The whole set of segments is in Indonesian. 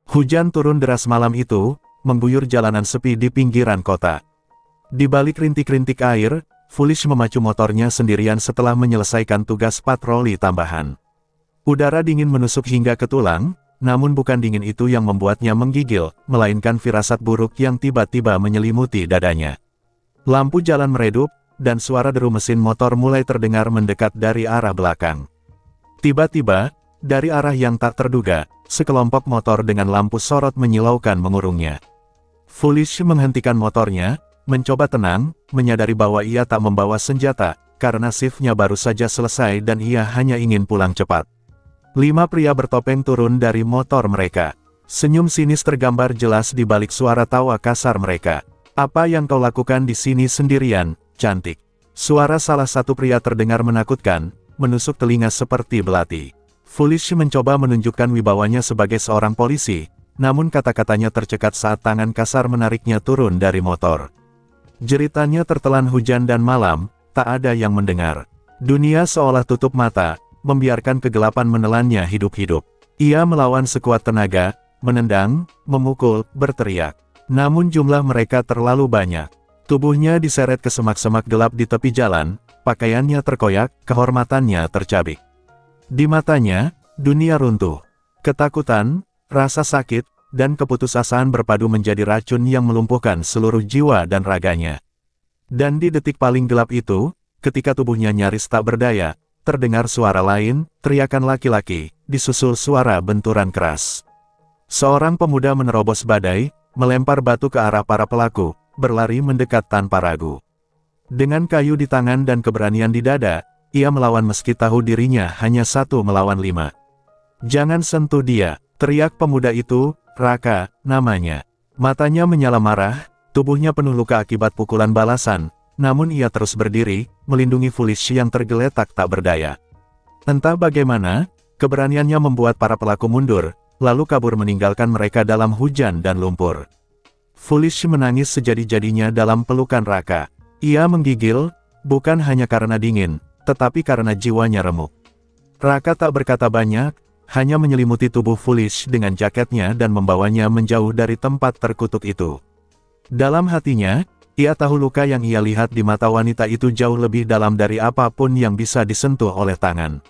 Hujan turun deras malam itu, mengguyur jalanan sepi di pinggiran kota. Di balik rintik-rintik air, Foolish memacu motornya sendirian setelah menyelesaikan tugas patroli tambahan. Udara dingin menusuk hingga ke tulang, namun bukan dingin itu yang membuatnya menggigil, melainkan firasat buruk yang tiba-tiba menyelimuti dadanya. Lampu jalan meredup, dan suara deru mesin motor mulai terdengar mendekat dari arah belakang. Tiba-tiba, dari arah yang tak terduga, sekelompok motor dengan lampu sorot menyilaukan mengurungnya. Foolish menghentikan motornya, mencoba tenang, menyadari bahwa ia tak membawa senjata, karena shiftnya baru saja selesai dan ia hanya ingin pulang cepat. 5 pria bertopeng turun dari motor mereka. Senyum sinis tergambar jelas di balik suara tawa kasar mereka. "Apa yang kau lakukan di sini sendirian, cantik?" Suara salah satu pria terdengar menakutkan, menusuk telinga seperti belati. Foolish mencoba menunjukkan wibawanya sebagai seorang polisi, namun kata-katanya tercekat saat tangan kasar menariknya turun dari motor. Jeritannya tertelan hujan dan malam, tak ada yang mendengar. Dunia seolah tutup mata, membiarkan kegelapan menelannya hidup-hidup. Ia melawan sekuat tenaga, menendang, memukul, berteriak. Namun jumlah mereka terlalu banyak. Tubuhnya diseret ke semak-semak gelap di tepi jalan, pakaiannya terkoyak, kehormatannya tercabik. Di matanya, dunia runtuh. Ketakutan, rasa sakit, dan keputusasaan berpadu menjadi racun yang melumpuhkan seluruh jiwa dan raganya. Dan di detik paling gelap itu, ketika tubuhnya nyaris tak berdaya, terdengar suara lain, teriakan laki-laki, disusul suara benturan keras. Seorang pemuda menerobos badai, melempar batu ke arah para pelaku, berlari mendekat tanpa ragu. Dengan kayu di tangan dan keberanian di dada, ia melawan meski tahu dirinya hanya 1 melawan 5. "Jangan sentuh dia," teriak pemuda itu, Raka, namanya. Matanya menyala marah, tubuhnya penuh luka akibat pukulan balasan, namun ia terus berdiri, melindungi Foolish yang tergeletak tak berdaya. Entah bagaimana, keberaniannya membuat para pelaku mundur, lalu kabur meninggalkan mereka dalam hujan dan lumpur. Foolish menangis sejadi-jadinya dalam pelukan Raka. Ia menggigil, bukan hanya karena dingin, tetapi karena jiwanya remuk. Raka tak berkata banyak, hanya menyelimuti tubuh Foolish dengan jaketnya dan membawanya menjauh dari tempat terkutuk itu. Dalam hatinya, ia tahu luka yang ia lihat di mata wanita itu jauh lebih dalam dari apapun yang bisa disentuh oleh tangan.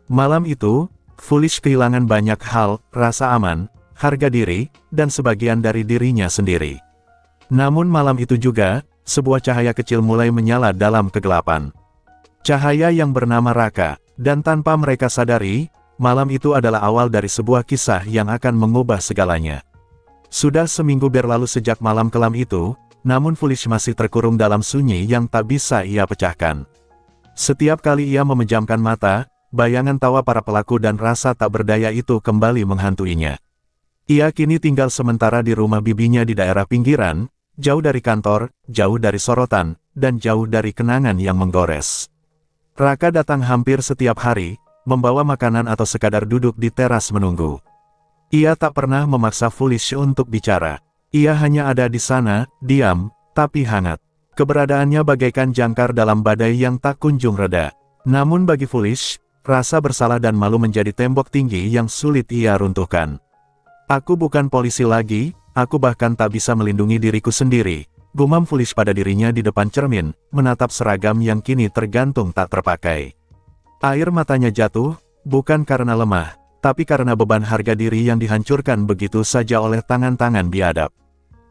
Malam itu, Foolish kehilangan banyak hal, rasa aman, harga diri, dan sebagian dari dirinya sendiri. Namun malam itu juga, sebuah cahaya kecil mulai menyala dalam kegelapan. Cahaya yang bernama Raka, dan tanpa mereka sadari, malam itu adalah awal dari sebuah kisah yang akan mengubah segalanya. Sudah seminggu berlalu sejak malam kelam itu, namun Foolish masih terkurung dalam sunyi yang tak bisa ia pecahkan. Setiap kali ia memejamkan mata, bayangan tawa para pelaku dan rasa tak berdaya itu kembali menghantuinya. Ia kini tinggal sementara di rumah bibinya di daerah pinggiran, jauh dari kantor, jauh dari sorotan, dan jauh dari kenangan yang menggores. Raka datang hampir setiap hari, membawa makanan atau sekadar duduk di teras menunggu. Ia tak pernah memaksa Foolish untuk bicara. Ia hanya ada di sana, diam, tapi hangat. Keberadaannya bagaikan jangkar dalam badai yang tak kunjung reda. Namun bagi Foolish, rasa bersalah dan malu menjadi tembok tinggi yang sulit ia runtuhkan. "Aku bukan polisi lagi, aku bahkan tak bisa melindungi diriku sendiri," gumam Foolish pada dirinya di depan cermin, menatap seragam yang kini tergantung tak terpakai. Air matanya jatuh, bukan karena lemah, tapi karena beban harga diri yang dihancurkan begitu saja oleh tangan-tangan biadab.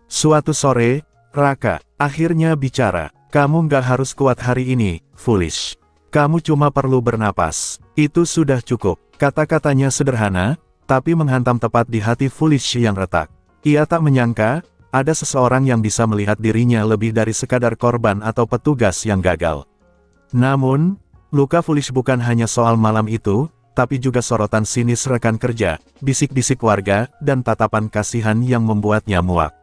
Suatu sore, Raka akhirnya bicara. "Kamu nggak harus kuat hari ini, Foolish. Kamu cuma perlu bernapas. Itu sudah cukup." Kata-katanya sederhana, tapi menghantam tepat di hati Foolish yang retak. Ia tak menyangka, ada seseorang yang bisa melihat dirinya lebih dari sekadar korban atau petugas yang gagal. Namun, luka Foolish bukan hanya soal malam itu, tapi juga sorotan sinis rekan kerja, bisik-bisik warga, dan tatapan kasihan yang membuatnya muak.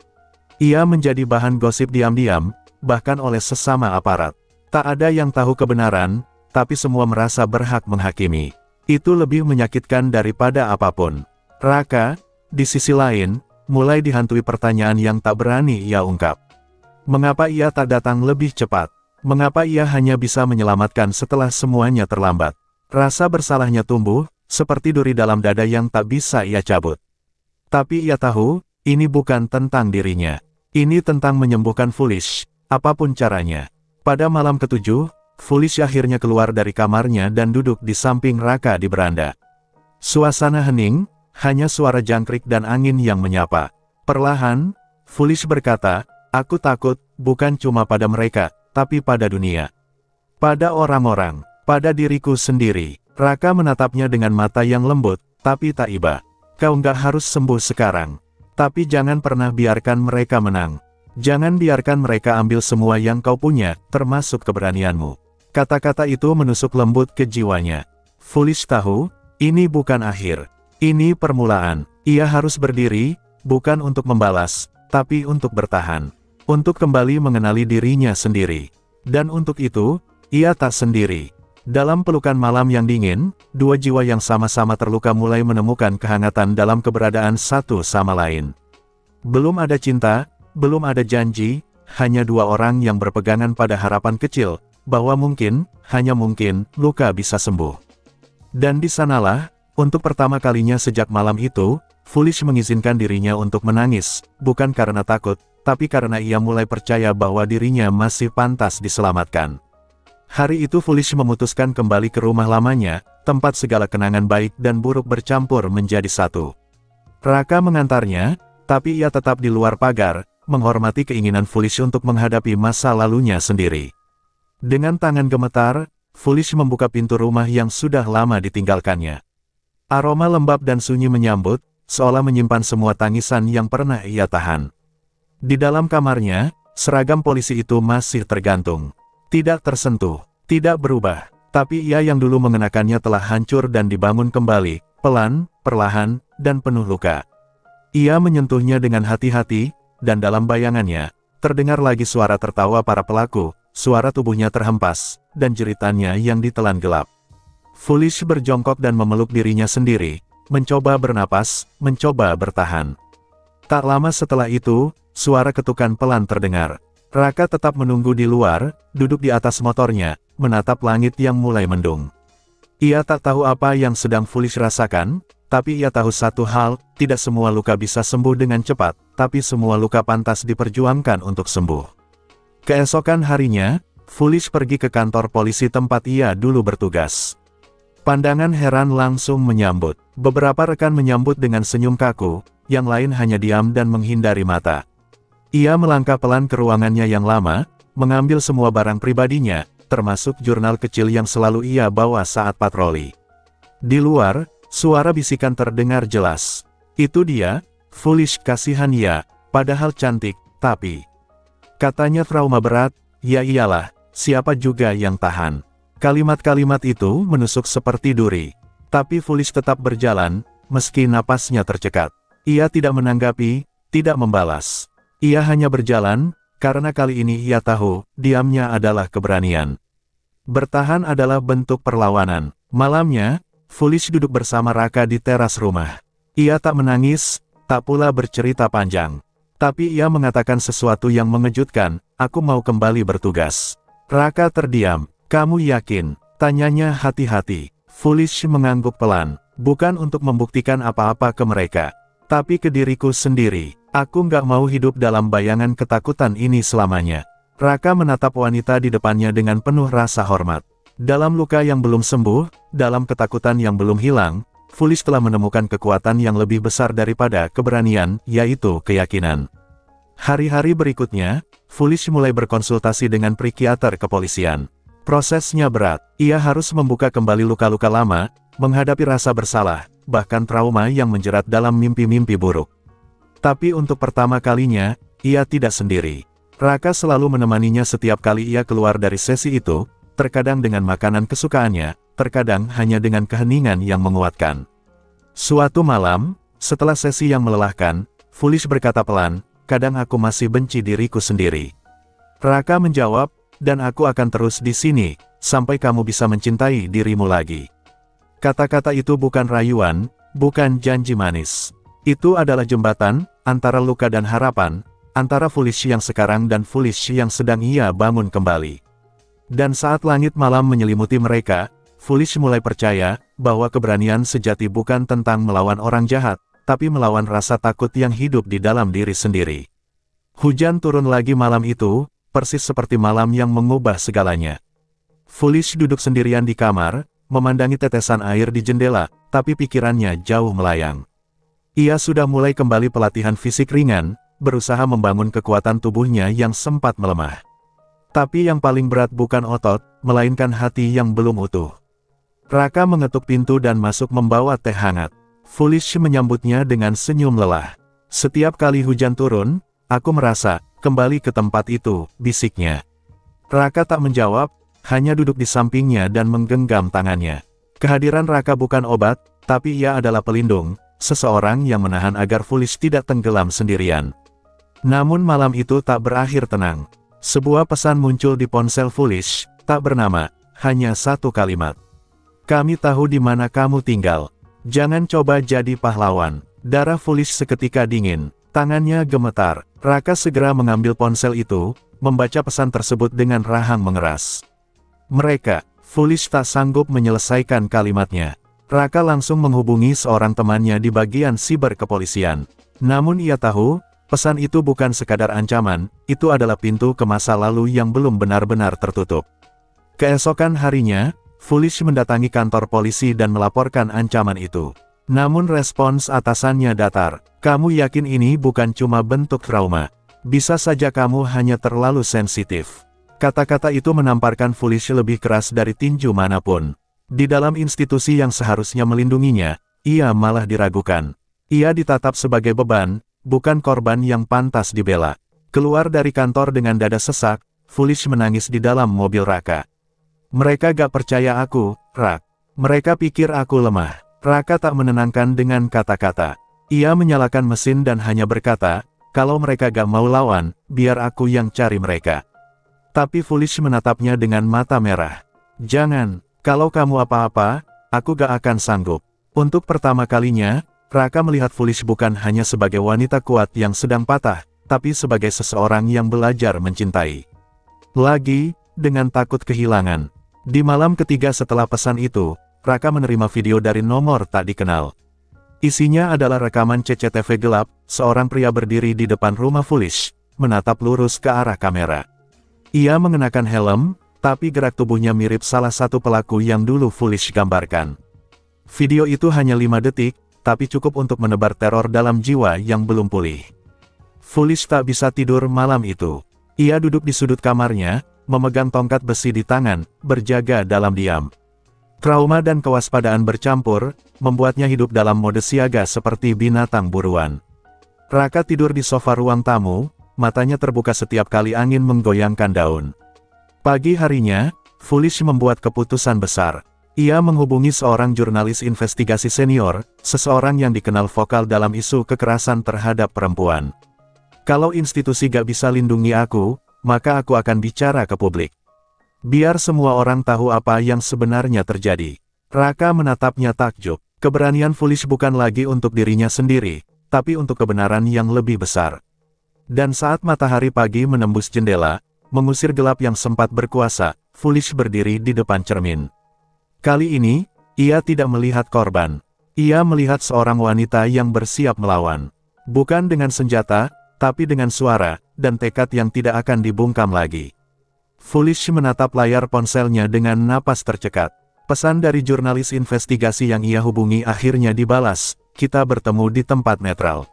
Ia menjadi bahan gosip diam-diam, bahkan oleh sesama aparat. Tak ada yang tahu kebenaran, tapi semua merasa berhak menghakimi. Itu lebih menyakitkan daripada apapun. Raka, di sisi lain, mulai dihantui pertanyaan yang tak berani ia ungkap. Mengapa ia tak datang lebih cepat? Mengapa ia hanya bisa menyelamatkan setelah semuanya terlambat? Rasa bersalahnya tumbuh, seperti duri dalam dada yang tak bisa ia cabut. Tapi ia tahu, ini bukan tentang dirinya. Ini tentang menyembuhkan Foolish, apapun caranya. Pada malam ketujuh, Foolish akhirnya keluar dari kamarnya dan duduk di samping Raka di beranda. Suasana hening, hanya suara jangkrik dan angin yang menyapa. Perlahan, Foolish berkata, "Aku takut, bukan cuma pada mereka, tapi pada dunia. Pada orang-orang, pada diriku sendiri." Raka menatapnya dengan mata yang lembut, tapi tak iba. "Kau nggak harus sembuh sekarang. Tapi jangan pernah biarkan mereka menang. Jangan biarkan mereka ambil semua yang kau punya, termasuk keberanianmu." Kata-kata itu menusuk lembut ke jiwanya. Foolish tahu, ini bukan akhir. Ini permulaan. Ia harus berdiri, bukan untuk membalas, tapi untuk bertahan. Untuk kembali mengenali dirinya sendiri. Dan untuk itu, ia tak sendiri. Dalam pelukan malam yang dingin, dua jiwa yang sama-sama terluka mulai menemukan kehangatan dalam keberadaan satu sama lain. Belum ada cinta, belum ada janji, hanya dua orang yang berpegangan pada harapan kecil, bahwa mungkin, hanya mungkin, luka bisa sembuh. Dan di sanalah, untuk pertama kalinya sejak malam itu, Foolish mengizinkan dirinya untuk menangis, bukan karena takut, tapi karena ia mulai percaya bahwa dirinya masih pantas diselamatkan. Hari itu Foolish memutuskan kembali ke rumah lamanya, tempat segala kenangan baik dan buruk bercampur menjadi satu. Raka mengantarnya, tapi ia tetap di luar pagar, menghormati keinginan Foolish untuk menghadapi masa lalunya sendiri. Dengan tangan gemetar, Foolish membuka pintu rumah yang sudah lama ditinggalkannya. Aroma lembab dan sunyi menyambut, seolah menyimpan semua tangisan yang pernah ia tahan. Di dalam kamarnya, seragam polisi itu masih tergantung. Tidak tersentuh, tidak berubah, tapi ia yang dulu mengenakannya telah hancur dan dibangun kembali, pelan, perlahan, dan penuh luka. Ia menyentuhnya dengan hati-hati, dan dalam bayangannya, terdengar lagi suara tertawa para pelaku, suara tubuhnya terhempas, dan jeritannya yang ditelan gelap. Foolish berjongkok dan memeluk dirinya sendiri, mencoba bernapas, mencoba bertahan. Tak lama setelah itu, suara ketukan pelan terdengar. Raka tetap menunggu di luar, duduk di atas motornya, menatap langit yang mulai mendung. Ia tak tahu apa yang sedang Foolish rasakan, tapi ia tahu satu hal, tidak semua luka bisa sembuh dengan cepat, tapi semua luka pantas diperjuangkan untuk sembuh. Keesokan harinya, Foolish pergi ke kantor polisi tempat ia dulu bertugas. Pandangan heran langsung menyambut. Beberapa rekan menyambut dengan senyum kaku, yang lain hanya diam dan menghindari mata. Ia melangkah pelan ke ruangannya yang lama, mengambil semua barang pribadinya, termasuk jurnal kecil yang selalu ia bawa saat patroli. Di luar, suara bisikan terdengar jelas. "Itu dia, Foolish, kasihan ya, padahal cantik, tapi..." Katanya trauma berat, ya iyalah, siapa juga yang tahan. Kalimat-kalimat itu menusuk seperti duri. Tapi Foolish tetap berjalan, meski napasnya tercekat. Ia tidak menanggapi, tidak membalas. Ia hanya berjalan, karena kali ini ia tahu, diamnya adalah keberanian. Bertahan adalah bentuk perlawanan. Malamnya, Foolish duduk bersama Raka di teras rumah. Ia tak menangis, tak pula bercerita panjang. Tapi ia mengatakan sesuatu yang mengejutkan, "Aku mau kembali bertugas." Raka terdiam. "Kamu yakin?" tanyanya hati-hati. Foolish mengangguk pelan. "Bukan untuk membuktikan apa-apa ke mereka, tapi ke diriku sendiri. Aku nggak mau hidup dalam bayangan ketakutan ini selamanya." Raka menatap wanita di depannya dengan penuh rasa hormat. Dalam luka yang belum sembuh, dalam ketakutan yang belum hilang, Foolish telah menemukan kekuatan yang lebih besar daripada keberanian, yaitu keyakinan. Hari-hari berikutnya, Foolish mulai berkonsultasi dengan psikiater kepolisian. Prosesnya berat. Ia harus membuka kembali luka-luka lama, menghadapi rasa bersalah, bahkan trauma yang menjerat dalam mimpi-mimpi buruk. Tapi untuk pertama kalinya, ia tidak sendiri. Raka selalu menemaninya setiap kali ia keluar dari sesi itu, terkadang dengan makanan kesukaannya, terkadang hanya dengan keheningan yang menguatkan. Suatu malam, setelah sesi yang melelahkan, Foolish berkata pelan, "Kadang aku masih benci diriku sendiri." Raka menjawab, "Dan aku akan terus di sini, sampai kamu bisa mencintai dirimu lagi." Kata-kata itu bukan rayuan, bukan janji manis. Itu adalah jembatan, antara luka dan harapan, antara Foolish yang sekarang dan Foolish yang sedang ia bangun kembali. Dan saat langit malam menyelimuti mereka, Foolish mulai percaya, bahwa keberanian sejati bukan tentang melawan orang jahat, tapi melawan rasa takut yang hidup di dalam diri sendiri. Hujan turun lagi malam itu, persis seperti malam yang mengubah segalanya. Foolish duduk sendirian di kamar, memandangi tetesan air di jendela, tapi pikirannya jauh melayang. Ia sudah mulai kembali pelatihan fisik ringan, berusaha membangun kekuatan tubuhnya yang sempat melemah. Tapi yang paling berat bukan otot, melainkan hati yang belum utuh. Raka mengetuk pintu dan masuk membawa teh hangat. Foolish menyambutnya dengan senyum lelah. Setiap kali hujan turun, aku merasa, kembali ke tempat itu, bisiknya. Raka tak menjawab, hanya duduk di sampingnya dan menggenggam tangannya. Kehadiran Raka bukan obat, tapi ia adalah pelindung, seseorang yang menahan agar Foolish tidak tenggelam sendirian. Namun malam itu tak berakhir tenang. Sebuah pesan muncul di ponsel Foolish, tak bernama, hanya satu kalimat. Kami tahu di mana kamu tinggal. Jangan coba jadi pahlawan. Darah Foolish seketika dingin, tangannya gemetar. Raka segera mengambil ponsel itu, membaca pesan tersebut dengan rahang mengeras. Mereka, Foolish tak sanggup menyelesaikan kalimatnya. Raka langsung menghubungi seorang temannya di bagian siber kepolisian. Namun ia tahu, pesan itu bukan sekadar ancaman, itu adalah pintu ke masa lalu yang belum benar-benar tertutup. Keesokan harinya, Foolish mendatangi kantor polisi dan melaporkan ancaman itu. Namun respons atasannya datar. Kamu yakin ini bukan cuma bentuk trauma? Bisa saja kamu hanya terlalu sensitif. Kata-kata itu menamparkan Foolish lebih keras dari tinju manapun. Di dalam institusi yang seharusnya melindunginya, ia malah diragukan. Ia ditatap sebagai beban, bukan korban yang pantas dibela. Keluar dari kantor dengan dada sesak, Foolish menangis di dalam mobil Raka. Mereka gak percaya aku, Rak. Mereka pikir aku lemah. Raka tak menenangkan dengan kata-kata. Ia menyalakan mesin dan hanya berkata, kalau mereka gak mau lawan, biar aku yang cari mereka. Tapi Foolish menatapnya dengan mata merah. Jangan, kalau kamu apa-apa, aku gak akan sanggup. Untuk pertama kalinya, Raka melihat Foolish bukan hanya sebagai wanita kuat yang sedang patah, tapi sebagai seseorang yang belajar mencintai. Lagi, dengan takut kehilangan. Di malam ketiga setelah pesan itu, Raka menerima video dari nomor tak dikenal. Isinya adalah rekaman CCTV gelap, seorang pria berdiri di depan rumah Foolish, menatap lurus ke arah kamera. Ia mengenakan helm, tapi gerak tubuhnya mirip salah satu pelaku yang dulu Foolish gambarkan. Video itu hanya 5 detik, tapi cukup untuk menebar teror dalam jiwa yang belum pulih. Foolish tak bisa tidur malam itu. Ia duduk di sudut kamarnya, memegang tongkat besi di tangan, berjaga dalam diam. Trauma dan kewaspadaan bercampur, membuatnya hidup dalam mode siaga seperti binatang buruan. Raka tidur di sofa ruang tamu, matanya terbuka setiap kali angin menggoyangkan daun. Pagi harinya, Foolish membuat keputusan besar. Ia menghubungi seorang jurnalis investigasi senior, seseorang yang dikenal vokal dalam isu kekerasan terhadap perempuan. Kalau institusi gak bisa lindungi aku, maka aku akan bicara ke publik. Biar semua orang tahu apa yang sebenarnya terjadi. Raka menatapnya takjub. Keberanian Foolish bukan lagi untuk dirinya sendiri, tapi untuk kebenaran yang lebih besar. Dan saat matahari pagi menembus jendela, mengusir gelap yang sempat berkuasa, Foolish berdiri di depan cermin. Kali ini, ia tidak melihat korban. Ia melihat seorang wanita yang bersiap melawan. Bukan dengan senjata, tapi dengan suara, dan tekad yang tidak akan dibungkam lagi. Foolish menatap layar ponselnya dengan napas tercekat. Pesan dari jurnalis investigasi yang ia hubungi akhirnya dibalas, kita bertemu di tempat netral.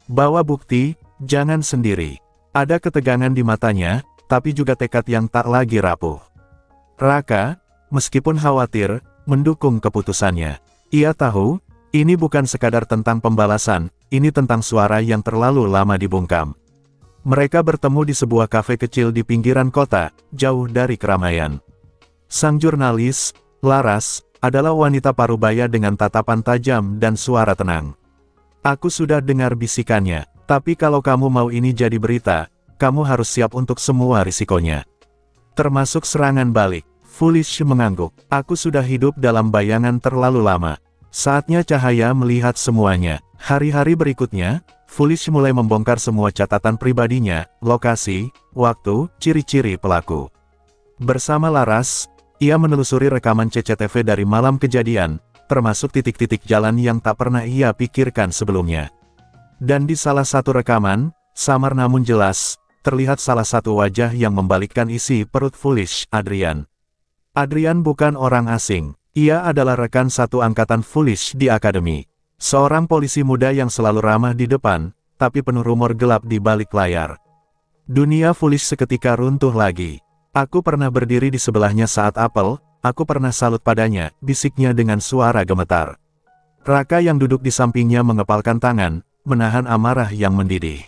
Bawa bukti, jangan sendiri. Ada ketegangan di matanya, tapi juga tekad yang tak lagi rapuh. Raka, meskipun khawatir, mendukung keputusannya. Ia tahu, ini bukan sekadar tentang pembalasan, ini tentang suara yang terlalu lama dibungkam. Mereka bertemu di sebuah kafe kecil di pinggiran kota, jauh dari keramaian. Sang jurnalis, Laras, adalah wanita parubaya dengan tatapan tajam dan suara tenang. Aku sudah dengar bisikannya, tapi kalau kamu mau ini jadi berita, kamu harus siap untuk semua risikonya. Termasuk serangan balik. Foolish mengangguk. Aku sudah hidup dalam bayangan terlalu lama. Saatnya cahaya melihat semuanya. Hari-hari berikutnya, Foolish mulai membongkar semua catatan pribadinya, lokasi, waktu, ciri-ciri pelaku. Bersama Laras, ia menelusuri rekaman CCTV dari malam kejadian, termasuk titik-titik jalan yang tak pernah ia pikirkan sebelumnya. Dan di salah satu rekaman, samar namun jelas, terlihat salah satu wajah yang membalikkan isi perut Foolish, Adrian. Adrian bukan orang asing, ia adalah rekan satu angkatan Foolish di akademi. Seorang polisi muda yang selalu ramah di depan, tapi penuh rumor gelap di balik layar. Dunia Foolish seketika runtuh lagi. Aku pernah berdiri di sebelahnya saat apel, aku pernah salut padanya, bisiknya dengan suara gemetar. Raka yang duduk di sampingnya mengepalkan tangan, menahan amarah yang mendidih.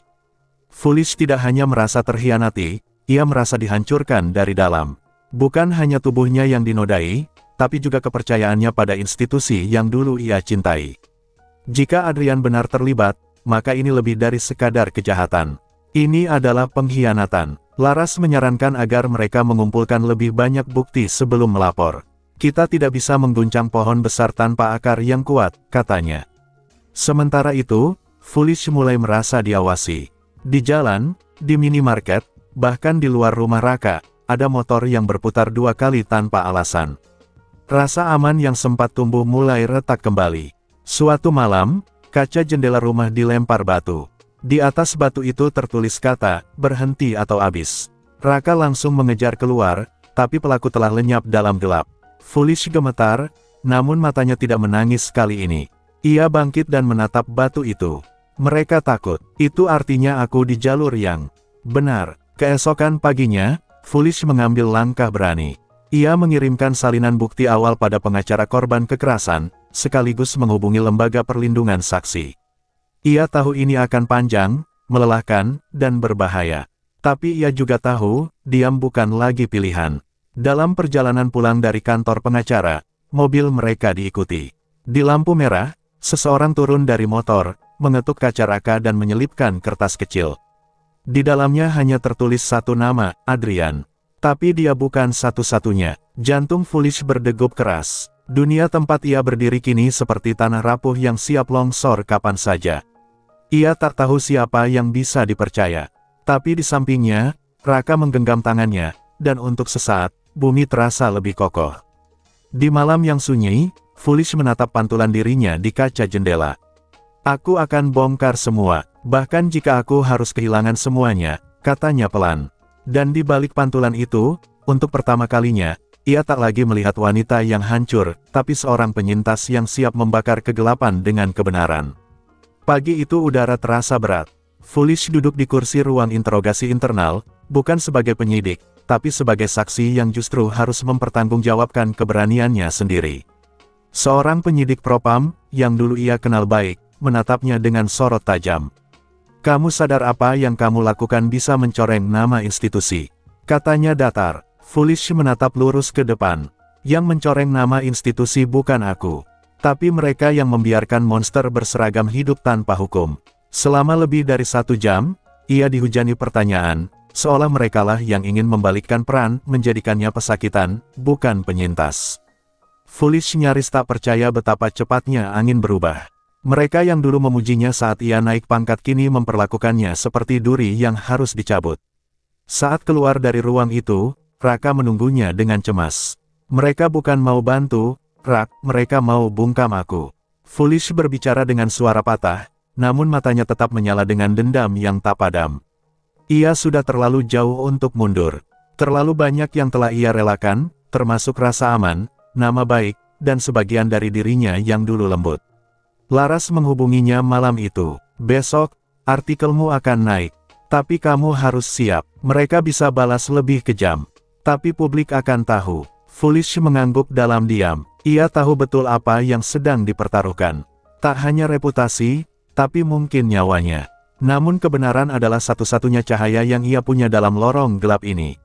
Foolish tidak hanya merasa terhianati, ia merasa dihancurkan dari dalam. Bukan hanya tubuhnya yang dinodai, tapi juga kepercayaannya pada institusi yang dulu ia cintai. Jika Adrian benar terlibat, maka ini lebih dari sekadar kejahatan. Ini adalah pengkhianatan. Laras menyarankan agar mereka mengumpulkan lebih banyak bukti sebelum melapor. Kita tidak bisa mengguncang pohon besar tanpa akar yang kuat, katanya. Sementara itu, Foolish mulai merasa diawasi. Di jalan, di minimarket, bahkan di luar rumah Raka, ada motor yang berputar 2 kali tanpa alasan. Rasa aman yang sempat tumbuh mulai retak kembali. Suatu malam, kaca jendela rumah dilempar batu. Di atas batu itu tertulis kata, berhenti atau habis. Raka langsung mengejar keluar, tapi pelaku telah lenyap dalam gelap. Foolish gemetar, namun matanya tidak menangis kali ini. Ia bangkit dan menatap batu itu. Mereka takut, itu artinya aku di jalur yang benar. Keesokan paginya, Foolish mengambil langkah berani. Ia mengirimkan salinan bukti awal pada pengacara korban kekerasan, sekaligus menghubungi lembaga perlindungan saksi. Ia tahu ini akan panjang, melelahkan, dan berbahaya. Tapi ia juga tahu, diam bukan lagi pilihan. Dalam perjalanan pulang dari kantor pengacara, mobil mereka diikuti. Di lampu merah, seseorang turun dari motor, mengetuk kaca Raka dan menyelipkan kertas kecil. Di dalamnya hanya tertulis satu nama, Adrian. Tapi dia bukan satu-satunya. Jantung Foolish berdegup keras. Dunia tempat ia berdiri kini seperti tanah rapuh yang siap longsor kapan saja. Ia tak tahu siapa yang bisa dipercaya. Tapi di sampingnya, Raka menggenggam tangannya, dan untuk sesaat, bumi terasa lebih kokoh. Di malam yang sunyi, Foolish menatap pantulan dirinya di kaca jendela. Aku akan bongkar semua, bahkan jika aku harus kehilangan semuanya, katanya pelan. Dan di balik pantulan itu, untuk pertama kalinya, ia tak lagi melihat wanita yang hancur, tapi seorang penyintas yang siap membakar kegelapan dengan kebenaran. Pagi itu udara terasa berat. Foolish duduk di kursi ruang interogasi internal, bukan sebagai penyidik, tapi sebagai saksi yang justru harus mempertanggungjawabkan keberaniannya sendiri. Seorang penyidik propam, yang dulu ia kenal baik, menatapnya dengan sorot tajam. Kamu sadar apa yang kamu lakukan bisa mencoreng nama institusi? Katanya datar. Foolish menatap lurus ke depan. Yang mencoreng nama institusi bukan aku, tapi mereka yang membiarkan monster berseragam hidup tanpa hukum. Selama lebih dari 1 jam, ia dihujani pertanyaan, seolah merekalah yang ingin membalikkan peran, menjadikannya pesakitan, bukan penyintas. Foolish nyaris tak percaya betapa cepatnya angin berubah. Mereka yang dulu memujinya saat ia naik pangkat kini memperlakukannya seperti duri yang harus dicabut. Saat keluar dari ruang itu, Raka menunggunya dengan cemas. Mereka bukan mau bantu, Rak, mereka mau bungkam aku. Foolish berbicara dengan suara patah, namun matanya tetap menyala dengan dendam yang tak padam. Ia sudah terlalu jauh untuk mundur. Terlalu banyak yang telah ia relakan, termasuk rasa aman, nama baik, dan sebagian dari dirinya yang dulu lembut. Laras menghubunginya malam itu. Besok, artikelmu akan naik. Tapi kamu harus siap, mereka bisa balas lebih kejam. Tapi publik akan tahu. Foolish mengangguk dalam diam. Ia tahu betul apa yang sedang dipertaruhkan. Tak hanya reputasi, tapi mungkin nyawanya. Namun kebenaran adalah satu-satunya cahaya yang ia punya dalam lorong gelap ini.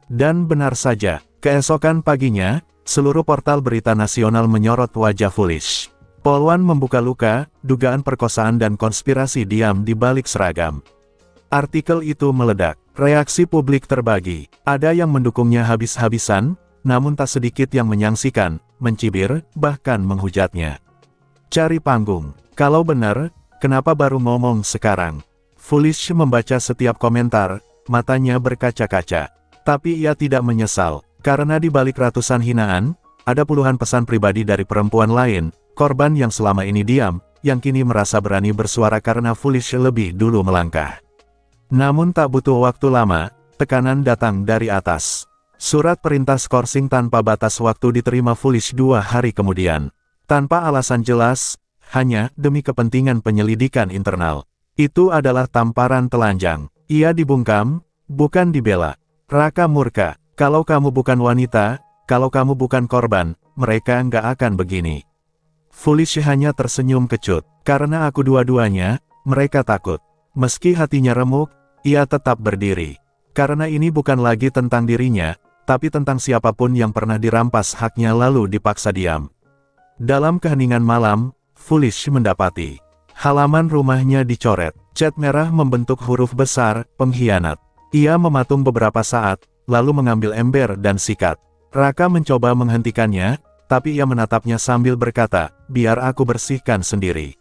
Dan benar saja, keesokan paginya, seluruh portal berita nasional menyorot wajah Foolish. Polwan membuka luka, dugaan perkosaan dan konspirasi diam di balik seragam. Artikel itu meledak. Reaksi publik terbagi. Ada yang mendukungnya habis-habisan, namun tak sedikit yang menyangsikan, mencibir, bahkan menghujatnya. Cari panggung. Kalau benar, kenapa baru ngomong sekarang? Foolish membaca setiap komentar, matanya berkaca-kaca. Tapi ia tidak menyesal, karena di balik ratusan hinaan, ada puluhan pesan pribadi dari perempuan lain, korban yang selama ini diam, yang kini merasa berani bersuara karena Foolish lebih dulu melangkah. Namun tak butuh waktu lama, tekanan datang dari atas. Surat perintah skorsing tanpa batas waktu diterima Foolish 2 hari kemudian. Tanpa alasan jelas, hanya demi kepentingan penyelidikan internal. Itu adalah tamparan telanjang. Ia dibungkam, bukan dibela. Raka murka, kalau kamu bukan wanita, kalau kamu bukan korban, mereka nggak akan begini. Foolish hanya tersenyum kecut. Karena aku dua-duanya, mereka takut. Meski hatinya remuk, ia tetap berdiri. Karena ini bukan lagi tentang dirinya, tapi tentang siapapun yang pernah dirampas haknya lalu dipaksa diam. Dalam keheningan malam, Foolish mendapati halaman rumahnya dicoret. Cat merah membentuk huruf besar, pengkhianat. Ia mematung beberapa saat, lalu mengambil ember dan sikat. Raka mencoba menghentikannya, tapi ia menatapnya sambil berkata, biar aku bersihkan sendiri.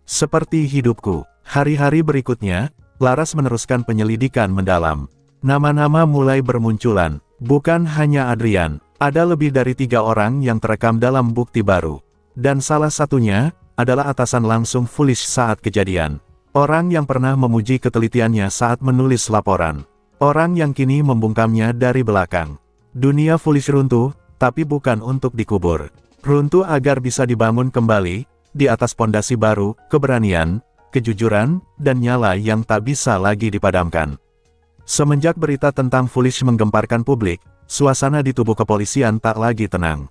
Seperti hidupku. Hari-hari berikutnya, Laras meneruskan penyelidikan mendalam. Nama-nama mulai bermunculan. Bukan hanya Adrian, ada lebih dari 3 orang yang terekam dalam bukti baru. Dan salah satunya, adalah atasan langsung Foolish saat kejadian. Orang yang pernah memuji ketelitiannya saat menulis laporan. Orang yang kini membungkamnya dari belakang. Dunia Foolish runtuh, tapi bukan untuk dikubur. Runtuh agar bisa dibangun kembali, di atas pondasi baru, keberanian, kejujuran, dan nyala yang tak bisa lagi dipadamkan. Semenjak berita tentang Foolish menggemparkan publik, suasana di tubuh kepolisian tak lagi tenang.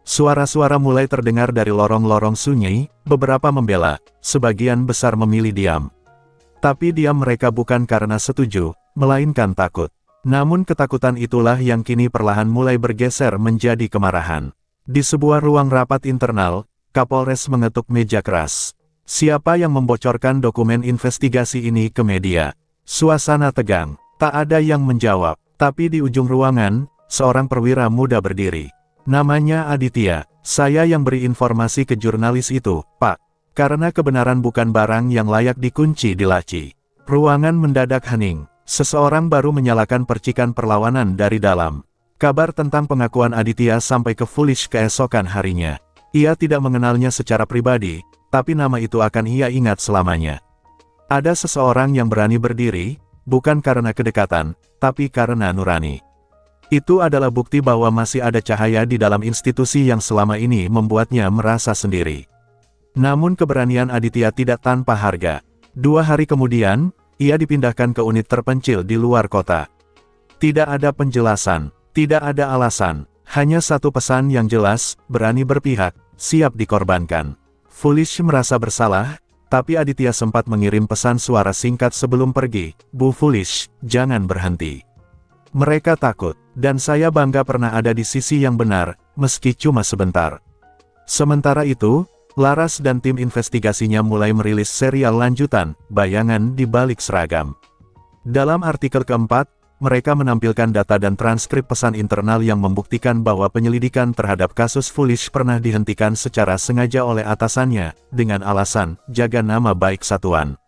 Suara-suara mulai terdengar dari lorong-lorong sunyi, beberapa membela, sebagian besar memilih diam. Tapi diam mereka bukan karena setuju, melainkan takut. Namun ketakutan itulah yang kini perlahan mulai bergeser menjadi kemarahan. Di sebuah ruang rapat internal, Kapolres mengetuk meja keras. Siapa yang membocorkan dokumen investigasi ini ke media? Suasana tegang, tak ada yang menjawab. Tapi di ujung ruangan, seorang perwira muda berdiri. Namanya Aditya. Saya yang beri informasi ke jurnalis itu, Pak. Karena kebenaran bukan barang yang layak dikunci di laci. Ruangan mendadak hening. Seseorang baru menyalakan percikan perlawanan dari dalam. Kabar tentang pengakuan Aditya sampai ke Foolish keesokan harinya. Ia tidak mengenalnya secara pribadi, tapi nama itu akan ia ingat selamanya. Ada seseorang yang berani berdiri, bukan karena kedekatan, tapi karena nurani. Itu adalah bukti bahwa masih ada cahaya di dalam institusi yang selama ini membuatnya merasa sendiri. Namun keberanian Aditya tidak tanpa harga. 2 hari kemudian, ia dipindahkan ke unit terpencil di luar kota. Tidak ada penjelasan, tidak ada alasan, hanya satu pesan yang jelas, berani berpihak, siap dikorbankan. Foolish merasa bersalah, tapi Aditya sempat mengirim pesan suara singkat sebelum pergi, Bu Foolish, jangan berhenti. Mereka takut, dan saya bangga pernah ada di sisi yang benar, meski cuma sebentar. Sementara itu, Laras dan tim investigasinya mulai merilis serial lanjutan, Bayangan di Balik Seragam. Dalam artikel keempat, mereka menampilkan data dan transkrip pesan internal yang membuktikan bahwa penyelidikan terhadap kasus Foolish pernah dihentikan secara sengaja oleh atasannya, dengan alasan, jaga nama baik satuan.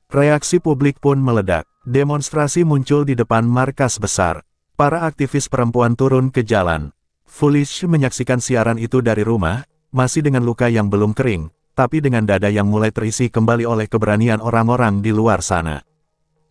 Reaksi publik pun meledak. Demonstrasi muncul di depan markas besar. Para aktivis perempuan turun ke jalan. Foolish menyaksikan siaran itu dari rumah, masih dengan luka yang belum kering, tapi dengan dada yang mulai terisi kembali oleh keberanian orang-orang di luar sana.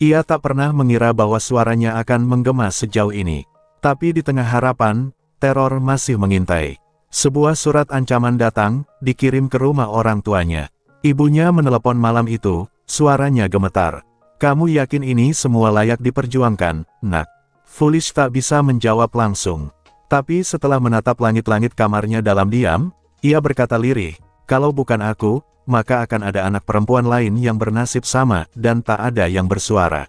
Ia tak pernah mengira bahwa suaranya akan menggema sejauh ini. Tapi di tengah harapan, teror masih mengintai. Sebuah surat ancaman datang, dikirim ke rumah orang tuanya. Ibunya menelepon malam itu, suaranya gemetar. Kamu yakin ini semua layak diperjuangkan, nak? Foolish tak bisa menjawab langsung. Tapi setelah menatap langit-langit kamarnya dalam diam, ia berkata lirih, kalau bukan aku, maka akan ada anak perempuan lain yang bernasib sama, dan tak ada yang bersuara.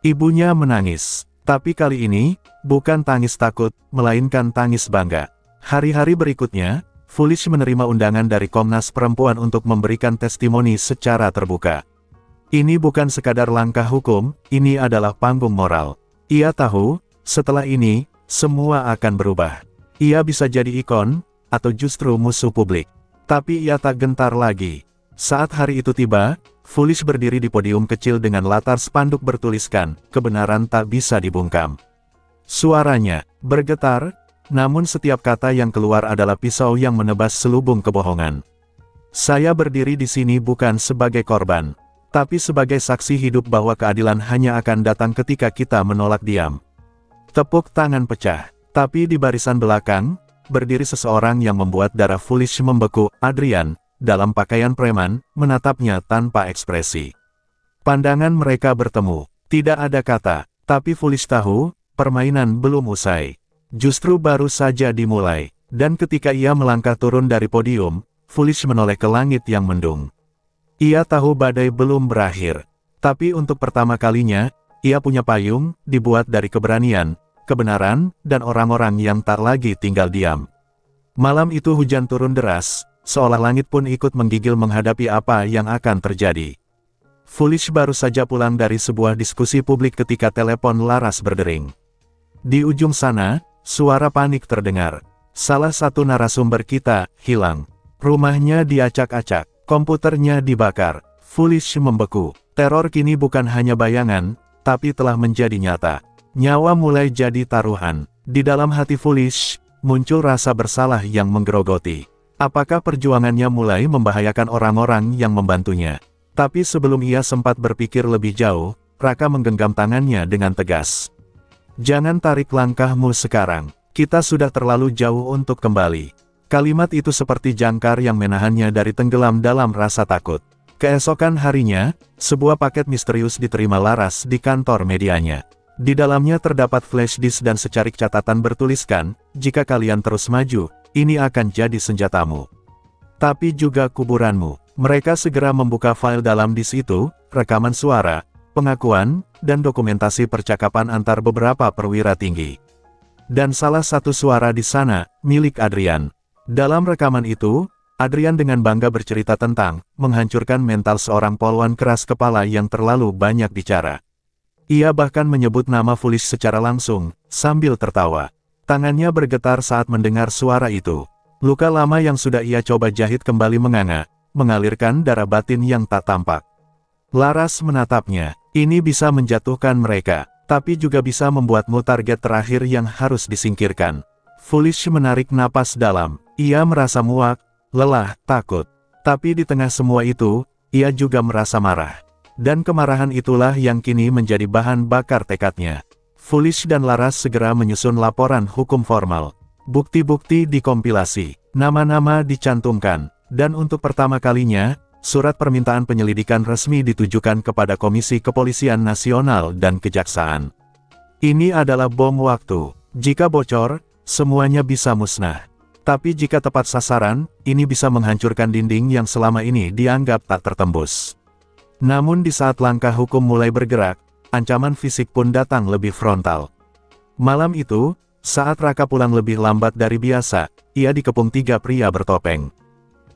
Ibunya menangis. Tapi kali ini, bukan tangis takut, melainkan tangis bangga. Hari-hari berikutnya, Foolish menerima undangan dari Komnas Perempuan untuk memberikan testimoni secara terbuka. Ini bukan sekadar langkah hukum, ini adalah panggung moral. Ia tahu, setelah ini, semua akan berubah. Ia bisa jadi ikon, atau justru musuh publik. Tapi ia tak gentar lagi. Saat hari itu tiba, Foolish berdiri di podium kecil dengan latar spanduk bertuliskan, kebenaran tak bisa dibungkam. Suaranya bergetar, namun setiap kata yang keluar adalah pisau yang menebas selubung kebohongan. Saya berdiri di sini bukan sebagai korban, tapi sebagai saksi hidup bahwa keadilan hanya akan datang ketika kita menolak diam. Tepuk tangan pecah. Tapi di barisan belakang, berdiri seseorang yang membuat darah Foolish membeku. Adrian, dalam pakaian preman, menatapnya tanpa ekspresi. Pandangan mereka bertemu. Tidak ada kata, tapi Foolish tahu, permainan belum usai. Justru baru saja dimulai. Dan ketika ia melangkah turun dari podium, Foolish menoleh ke langit yang mendung. Ia tahu badai belum berakhir. Tapi untuk pertama kalinya, ia punya payung, dibuat dari keberanian, kebenaran, dan orang-orang yang tak lagi tinggal diam. Malam itu hujan turun deras, seolah langit pun ikut menggigil menghadapi apa yang akan terjadi. Foolish baru saja pulang dari sebuah diskusi publik ketika telepon Laras berdering. Di ujung sana, suara panik terdengar. Salah satu narasumber kita hilang. Rumahnya diacak-acak, komputernya dibakar. Foolish membeku. Teror kini bukan hanya bayangan, tapi telah menjadi nyata. Nyawa mulai jadi taruhan. Di dalam hati Foolish, muncul rasa bersalah yang menggerogoti. Apakah perjuangannya mulai membahayakan orang-orang yang membantunya? Tapi sebelum ia sempat berpikir lebih jauh, Raka menggenggam tangannya dengan tegas. Jangan tarik langkahmu sekarang. Kita sudah terlalu jauh untuk kembali. Kalimat itu seperti jangkar yang menahannya dari tenggelam dalam rasa takut. Keesokan harinya, sebuah paket misterius diterima Laras di kantor medianya. Di dalamnya terdapat flash disk dan secarik catatan bertuliskan, jika kalian terus maju, ini akan jadi senjatamu. Tapi juga kuburanmu. Mereka segera membuka file dalam disk itu, rekaman suara, pengakuan, dan dokumentasi percakapan antar beberapa perwira tinggi. Dan salah satu suara di sana, milik Adrian. Dalam rekaman itu, Adrian dengan bangga bercerita tentang menghancurkan mental seorang polwan keras kepala yang terlalu banyak bicara. Ia bahkan menyebut nama Foolish secara langsung, sambil tertawa. Tangannya bergetar saat mendengar suara itu. Luka lama yang sudah ia coba jahit kembali menganga, mengalirkan darah batin yang tak tampak. Laras menatapnya. Ini bisa menjatuhkan mereka, tapi juga bisa membuatmu target terakhir yang harus disingkirkan. Foolish menarik napas dalam. Ia merasa muak, lelah, takut. Tapi di tengah semua itu, ia juga merasa marah. Dan kemarahan itulah yang kini menjadi bahan bakar tekadnya. Foolish dan Laras segera menyusun laporan hukum formal. Bukti-bukti dikompilasi, nama-nama dicantumkan, dan untuk pertama kalinya, surat permintaan penyelidikan resmi ditujukan kepada Komisi Kepolisian Nasional dan Kejaksaan. Ini adalah bom waktu. Jika bocor, semuanya bisa musnah. Tapi jika tepat sasaran, ini bisa menghancurkan dinding yang selama ini dianggap tak tertembus. Namun di saat langkah hukum mulai bergerak, ancaman fisik pun datang lebih frontal. Malam itu, saat Raka pulang lebih lambat dari biasa, ia dikepung 3 pria bertopeng.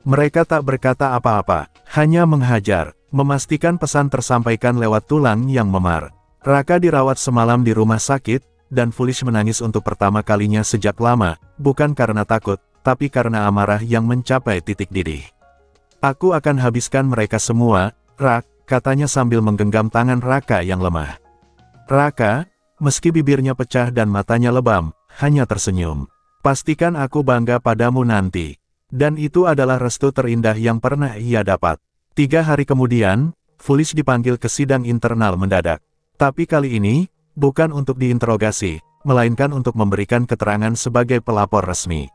Mereka tak berkata apa-apa, hanya menghajar, memastikan pesan tersampaikan lewat tulang yang memar. Raka dirawat semalam di rumah sakit, dan Foolish menangis untuk pertama kalinya sejak lama, bukan karena takut, tapi karena amarah yang mencapai titik didih. Aku akan habiskan mereka semua, Rak, katanya sambil menggenggam tangan Raka yang lemah. Raka, meski bibirnya pecah dan matanya lebam, hanya tersenyum. Pastikan aku bangga padamu nanti. Dan itu adalah restu terindah yang pernah ia dapat. 3 hari kemudian, Foolish dipanggil ke sidang internal mendadak. Tapi kali ini, bukan untuk diinterogasi, melainkan untuk memberikan keterangan sebagai pelapor resmi.